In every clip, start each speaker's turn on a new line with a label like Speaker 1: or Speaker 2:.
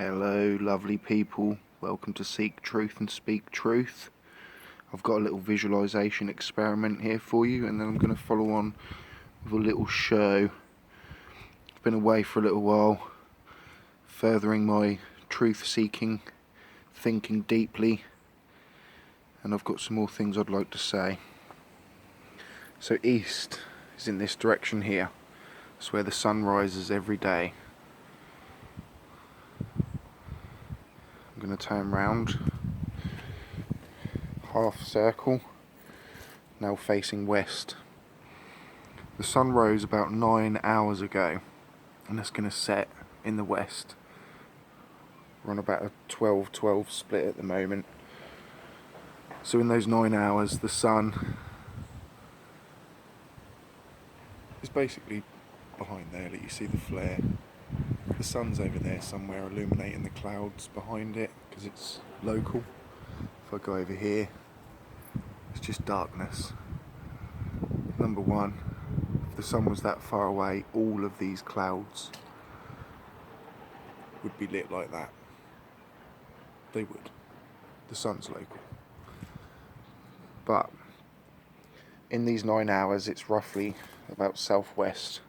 Speaker 1: Hello lovely people, welcome to Seek Truth and Speak Truth. I've got a little visualisation experiment here for you, and then I'm going to follow on with a little show. I've been away for a little while, furthering my truth seeking, thinking deeply, and I've got some more things I'd like to say. So east is in this direction here. It's where the sun rises every day. I'm going to turn round, half circle, now facing west. The sun rose about 9 hours ago, and it's going to set in the west. We're on about a 12-12 split at the moment. So in those 9 hours, the sun is basically behind there. You see the flare. The sun's over there somewhere, illuminating the clouds behind it, because it's local. If I go over here, it's just darkness. Number one, if the sun was that far away, all of these clouds would be lit like that. They would. The sun's local. But in these 9 hours, it's roughly about southwest,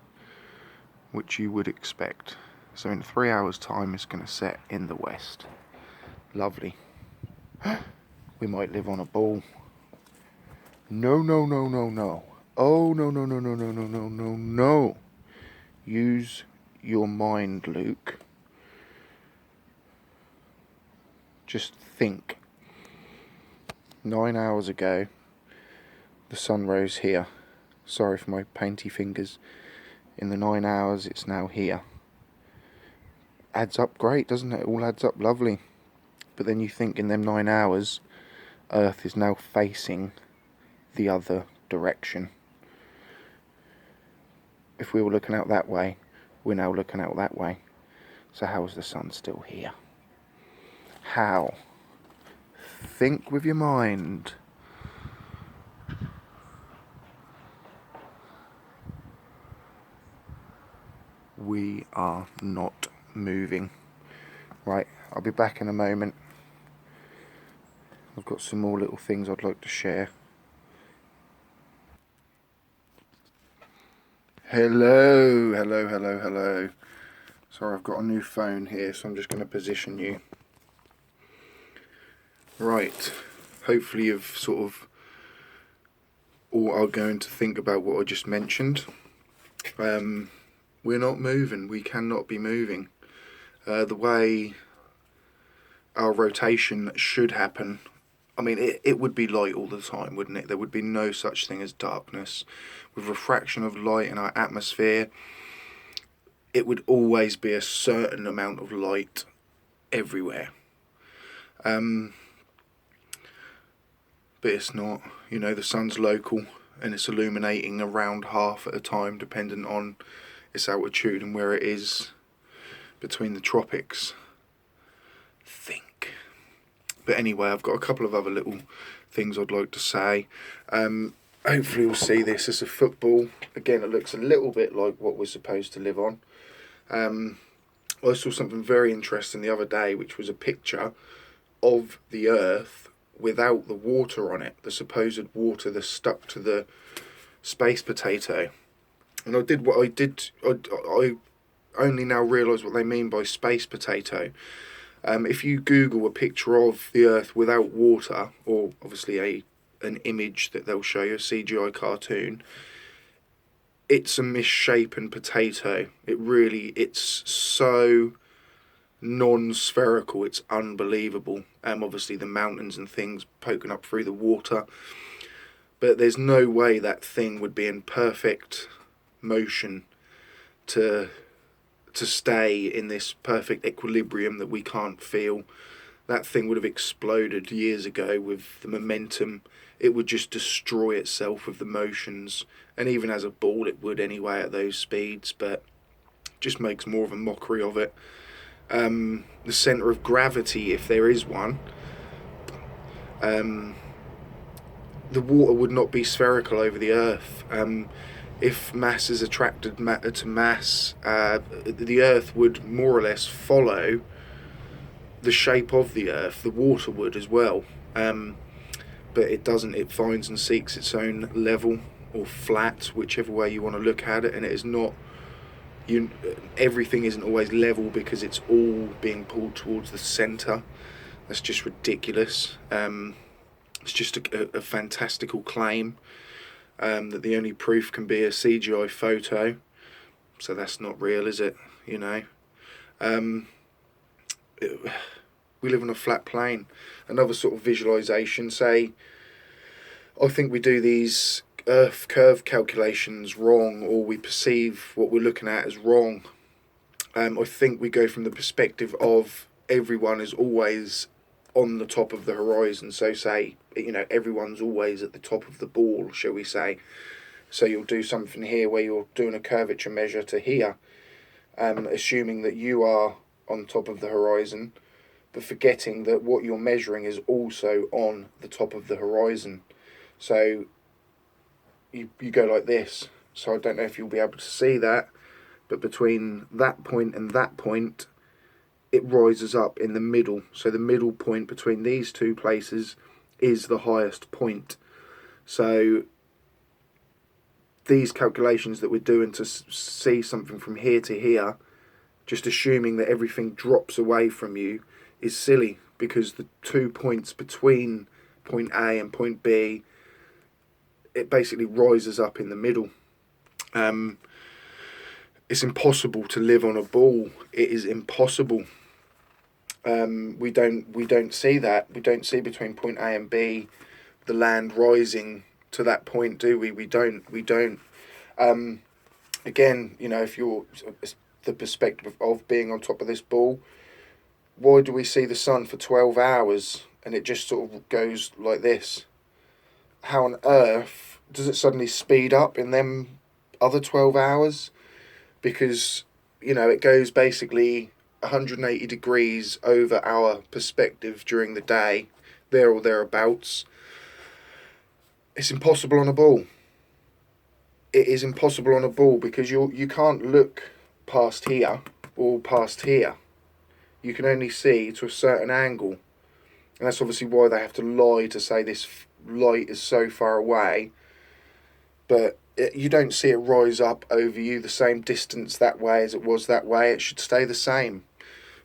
Speaker 1: which you would expect. So in 3 hours time, it's going to set in the west. Lovely. We might live on a ball. No. Oh, no. Use your mind, Luke. Just think. 9 hours ago, the sun rose here. Sorry for my painty fingers. In the 9 hours, it's now here. Adds up great, doesn't it? It all adds up lovely. But then you think in them 9 hours, Earth is now facing the other direction. If we were looking out that way, we're now looking out that way. So how is the sun still here? How? Think with your mind. We are not moving. Right, I'll be back in a moment. I've got some more little things I'd like to share. Hello. Sorry, I've got a new phone here, so I'm just going to position you. Right, hopefully you've sort of all are going to think about what I just mentioned. We're not moving, we cannot be moving. The way our rotation should happen, I mean, it would be light all the time, wouldn't it? There would be no such thing as darkness. With refraction of light in our atmosphere, it would always be a certain amount of light everywhere. But it's not. You know, the sun's local, and it's illuminating around half at a time, depending on its altitude and where it is between the tropics. Think. But anyway, I've got a couple of other little things I'd like to say. Hopefully you'll see this as a football. Again, it looks a little bit like what we're supposed to live on. I saw something very interesting the other day, which was a picture of the Earth without the water on it, the supposed water that's stuck to the space potato. And I only now realise what they mean by space potato. If you Google a picture of the Earth without water, or obviously an image that they'll show you, a CGI cartoon, it's a misshapen potato. It's so non-spherical, it's unbelievable. Obviously the mountains and things poking up through the water, but there's no way that thing would be in perfect motion to stay in this perfect equilibrium that we can't feel. That thing would have exploded years ago with the momentum. It would just destroy itself with the motions, and even as a ball it would anyway at those speeds, but just makes more of a mockery of it. The centre of gravity, if there is one, the water would not be spherical over the Earth. If mass is attracted to mass, the Earth would more or less follow the shape of the Earth. The water would as well, but it doesn't. It finds and seeks its own level or flat, whichever way you want to look at it, and it is not. Everything isn't always level because it's all being pulled towards the centre. That's just ridiculous. It's just a fantastical claim, that the only proof can be a CGI photo. So that's not real, is it? You know. We live on a flat plane. Another sort of visualisation, say, I think we do these Earth curve calculations wrong, or we perceive what we're looking at as wrong. I think we go from the perspective of everyone is always on the top of the horizon. So say, everyone's always at the top of the ball, shall we say. So you'll do something here where you're doing a curvature measure to here, assuming that you are on top of the horizon, but forgetting that what you're measuring is also on the top of the horizon. So you go like this. So I don't know if you'll be able to see that, but between that point and that point, it rises up in the middle. So the middle point between these two places is the highest point. So these calculations that we're doing to see something from here to here, just assuming that everything drops away from you, is silly, because the 2 points between point A and point B, it basically rises up in the middle. It's impossible to live on a ball. It is impossible. We don't see that. We don't see between point A and B the land rising to that point, do we? We don't. Again, if you're the perspective of being on top of this ball, why do we see the sun for 12 hours and it just sort of goes like this? How on earth does it suddenly speed up in them other 12 hours? Because, it goes basically 180 degrees over our perspective during the day, there or thereabouts. It's impossible on a ball. It is impossible on a ball because you can't look past here or past here. You can only see to a certain angle. And that's obviously why they have to lie to say this light is so far away, but you don't see it rise up over you the same distance that way as it was that way. It should stay the same,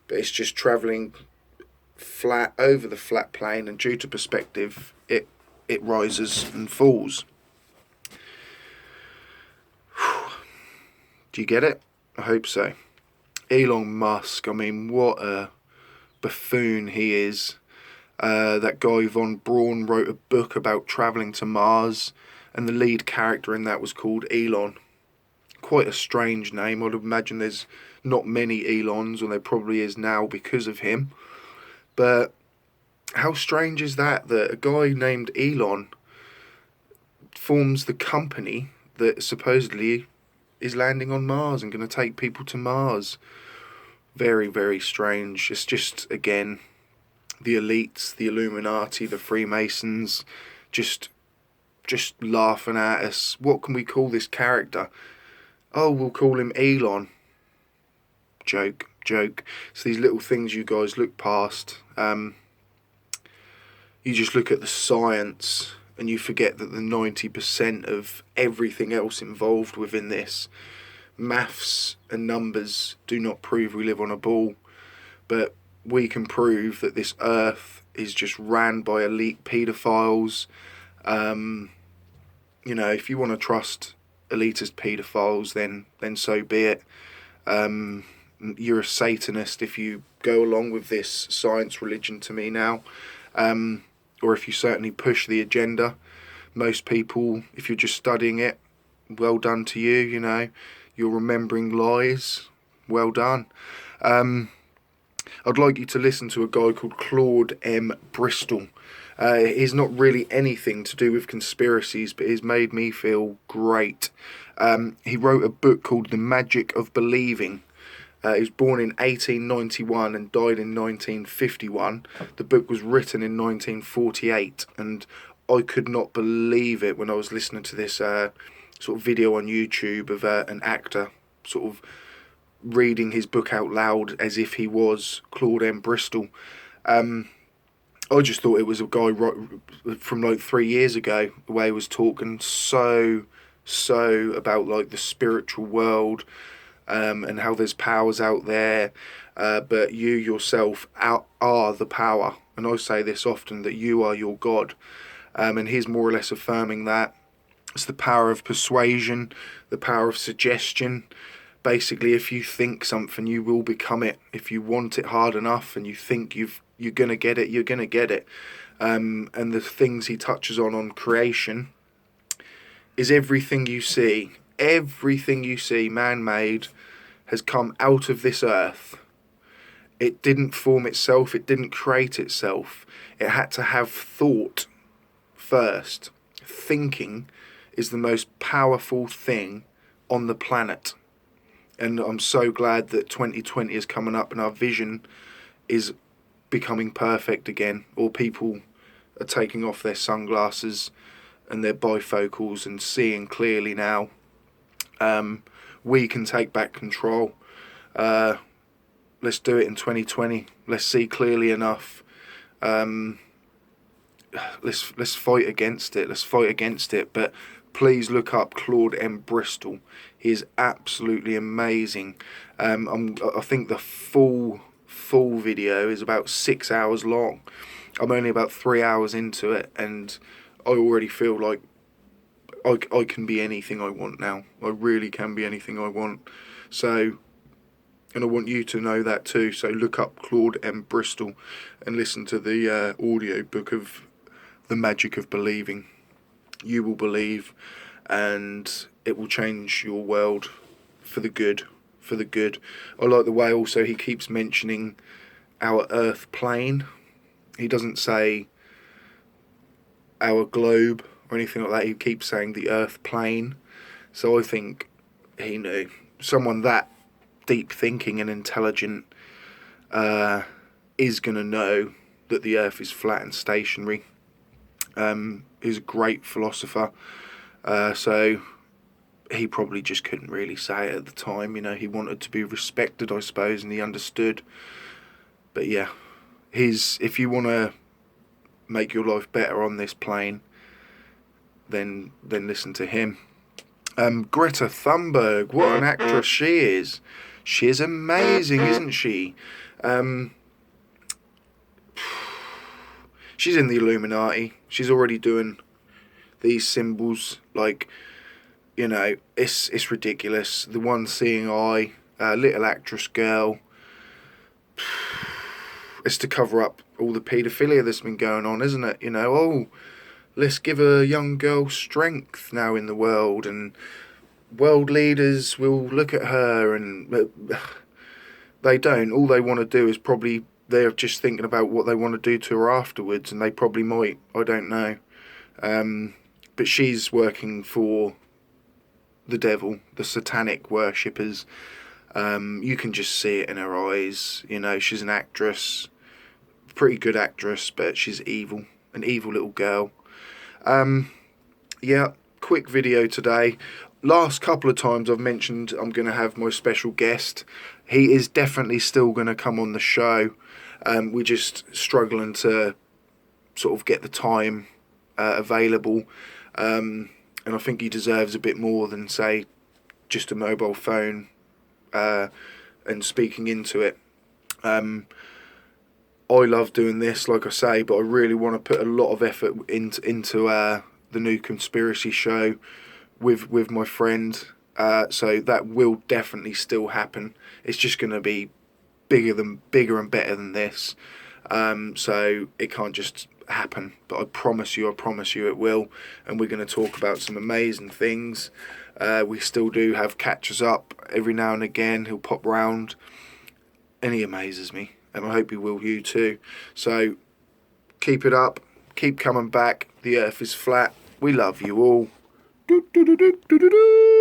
Speaker 1: but it's just travelling flat over the flat plane, and due to perspective it rises and falls. Do you get it? I hope so. Elon Musk, what a buffoon he is. That guy Von Braun wrote a book about travelling to Mars, and the lead character in that was called Elon. Quite a strange name. I'd imagine there's not many Elons, or there probably is now because of him. But how strange is that a guy named Elon forms the company that supposedly is landing on Mars and going to take people to Mars? Very, very strange. It's just, again, the elites, the Illuminati, the Freemasons, just laughing at us. What can we call this character? Oh, we'll call him Elon. Joke. It's these little things you guys look past. You just look at the science and you forget that the 90% of everything else involved within this, maths and numbers, do not prove we live on a ball. But we can prove that this earth is just ran by elite paedophiles. If you want to trust elitist paedophiles, then so be it. You're a Satanist if you go along with this science religion to me now, or if you certainly push the agenda. Most people, if you're just studying it, well done to you. You're remembering lies, well done. I'd like you to listen to a guy called Claude M. Bristol. He's not really anything to do with conspiracies, but he's made me feel great. He wrote a book called The Magic of Believing. He was born in 1891 and died in 1951. The book was written in 1948, and I could not believe it when I was listening to this sort of video on YouTube of an actor sort of reading his book out loud as if he was Claude M. Bristol. I just thought it was a guy from like 3 years ago, the way he was talking so about like the spiritual world, and how there's powers out there, but you yourself are the power. And I say this often, that you are your God, and he's more or less affirming that. It's the power of persuasion, the power of suggestion. Basically, if you think something, you will become it. If you want it hard enough and you think you're going to get it, you're going to get it. And the things he touches on creation is everything you see man-made has come out of this earth. It didn't form itself, it didn't create itself. It had to have thought first. Thinking is the most powerful thing on the planet. And I'm so glad that 2020 is coming up and our vision is becoming perfect again. Or people are taking off their sunglasses and their bifocals and seeing clearly now. We can take back control. Let's do it in 2020. Let's see clearly enough. Let's fight against it. Let's fight against it. But please look up Claude M. Bristol. He is absolutely amazing. I think the full video is about 6 hours long. I'm only about 3 hours into it, and I already feel like I can be anything I want now. I really can be anything I want. So, and I want you to know that too. So look up Claude M. Bristol and listen to the audio book of The Magic of Believing. You will believe, and it will change your world for the good. For the good. I like the way also he keeps mentioning our Earth plane. He doesn't say our globe or anything like that. He keeps saying the Earth plane. So I think he knew. Someone that deep thinking and intelligent is going to know that the Earth is flat and stationary. He's a great philosopher. So he probably just couldn't really say it at the time. You know, he wanted to be respected, I suppose, and he understood. But yeah, if you want to make your life better on this plane, then listen to him. Greta Thunberg, what an actress she is. She is amazing, isn't she? She's in the Illuminati. She's already doing these symbols, like, you know, it's ridiculous. The one seeing eye, little actress girl. It's to cover up all the paedophilia that's been going on, isn't it? You know, oh, let's give a young girl strength now in the world, and world leaders will look at her, and they don't. All they want to do is probably, they're just thinking about what they want to do to her afterwards, and they probably might. I don't know. But she's working for the devil, the satanic worshippers. You can just see it in her eyes. You know, she's an actress, pretty good actress, but she's evil, an evil little girl. Yeah, quick video today. Last couple of times I've mentioned I'm going to have my special guest. He is definitely still going to come on the show. We're just struggling to sort of get the time available. And I think he deserves a bit more than, say, just a mobile phone and speaking into it. I love doing this, like I say, but I really want to put a lot of effort into the new conspiracy show with my friend. So that will definitely still happen. It's just going to be bigger and better than this. So it can't just happen. But I promise you it will. And we're going to talk about some amazing things. We still do have catches up every now and again. He'll pop round, and he amazes me. And I hope he will you too. So keep it up. Keep coming back. The earth is flat. We love you all. Do, do, do, do, do, do, do.